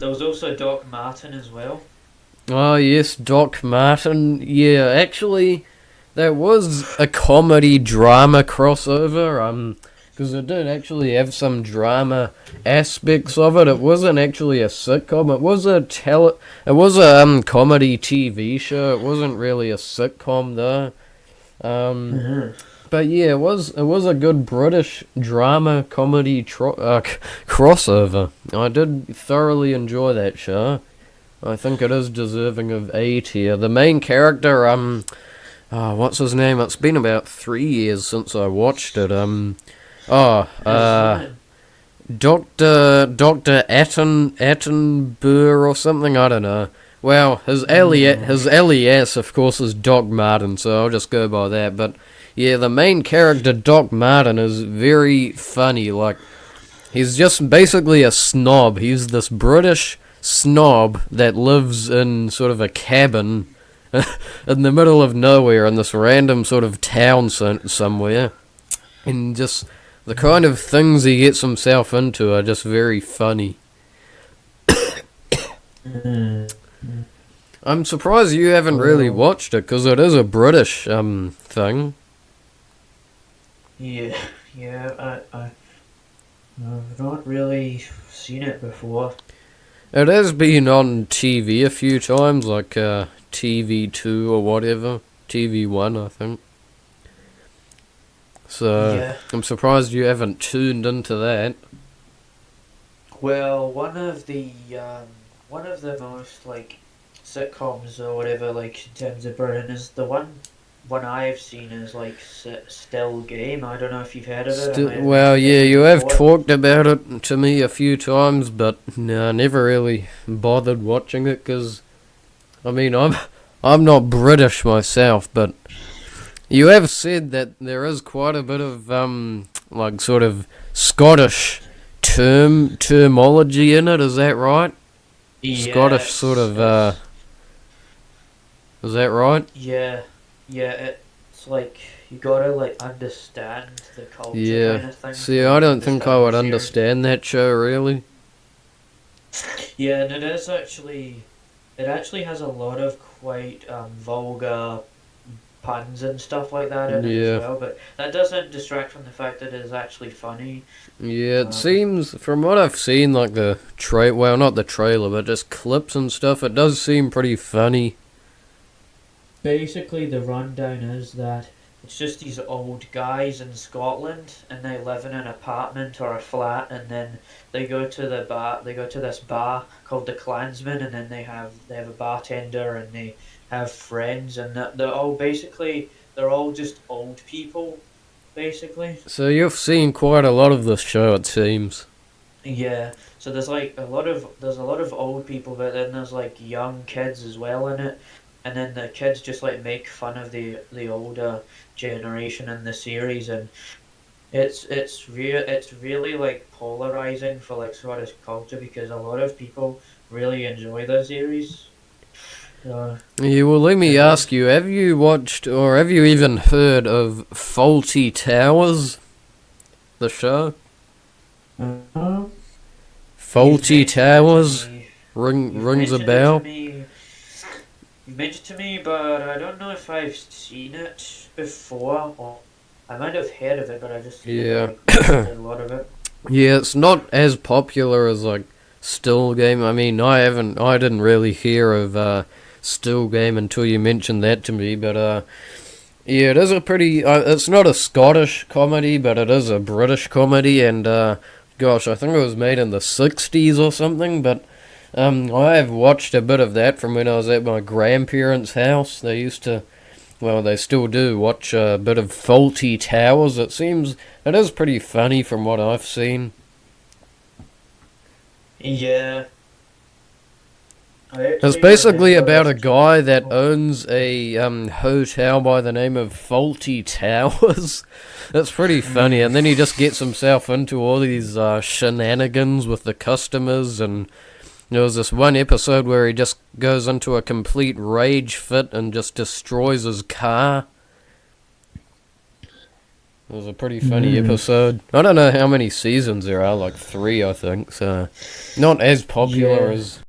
There was also Doc Martin as well. Oh yes, Doc Martin. Yeah, actually, there was a comedy drama crossover. Because it did actually have some drama aspects of it. It wasn't actually a sitcom. It was a comedy TV show. It wasn't really a sitcom though. Um, Mhm. but yeah, it was a good British drama comedy crossover. I did thoroughly enjoy that show. I think it is deserving of A tier. The main character, what's his name? It's been about 3 years since I watched it. Oh, His name. Doctor Attenborough or something. I don't know. Well, his alias, of course, is Doc Martin, so I'll just go by that. But yeah, the main character, Doc Martin, is very funny. Like, he's just basically a snob. He's this British snob that lives in sort of a cabin in the middle of nowhere in this random sort of town somewhere. And just the kind of things he gets himself into are just very funny. Mm. I'm surprised you haven't really Well, watched it because it is a British thing. yeah, yeah. I've not really seen it before. It has been on TV a few times, like TV2 or whatever, TV1 I think. So Yeah. I'm surprised you haven't tuned into that. Well, one of the most like sitcoms or whatever, like in terms of Britain, is the one I've seen is like Still Game. I don't know if you've heard of it. I might have Well, mentioned it yeah, to you you have before. talked about it to me a few times, but no, I never really bothered watching it because I mean I'm not British myself, but you have said that there is quite a bit of like sort of Scottish terminology in it. Is that right? Scottish sort Yes, of it's is that right? yeah, yeah. It's like you gotta like understand the culture Yeah. kind of thing See, to I don't think I understand the would series. understand that show really. Yeah, and it actually has a lot of quite vulgar puns and stuff like that in it as Yeah. well, but that doesn't distract from the fact that it is actually funny. Yeah, it Um, seems from what I've seen, like well, not the trailer, but just clips and stuff. It does seem pretty funny. Basically, the rundown is that it's just these old guys in Scotland, and they live in an apartment or a flat, and then they go to the bar. They go to this bar called the Clansman, and then they have a bartender, and they have friends, and they're all just old people, basically. So you've seen quite a lot of this show, it seems. Yeah. So there's a lot of old people, but then there's like young kids as well in it, and then the kids just like make fun of the older generation in the series, and it's really like polarizing for like Scottish culture because a lot of people really enjoy the series. So Yeah, well, let me it ask is. you: have you watched or have you even heard of Faulty Towers, the show? Uh, you've Faulty mentioned it to Towers me. You've rings a mentioned it to bell. me. You mentioned to me, but I don't know if I've seen it before, or I might have heard of it, but I just never Yeah. like watched a lot of it. Yeah, it's not as popular as like Still Game. I mean, I didn't really hear of Still Game until you mentioned that to me. But yeah, it is a pretty. It's not a Scottish comedy, but it is a British comedy, and gosh, I think it was made in the '60s or something. But I have watched a bit of that from when I was at my grandparents' house. They used to. Well, they still do watch a bit of Faulty Towers. It is pretty funny from what I've seen. Yeah, I It's actually basically remember about a listening. guy that Oh, owns a hotel by the name of Faulty Towers. That's pretty funny, and then he just gets himself into all these shenanigans with the customers. And there was this one episode where he just goes into a complete rage fit and just destroys his car. It was a pretty funny episode. I don't know how many seasons there are, like 3, I think. So, not as popular Yeah. as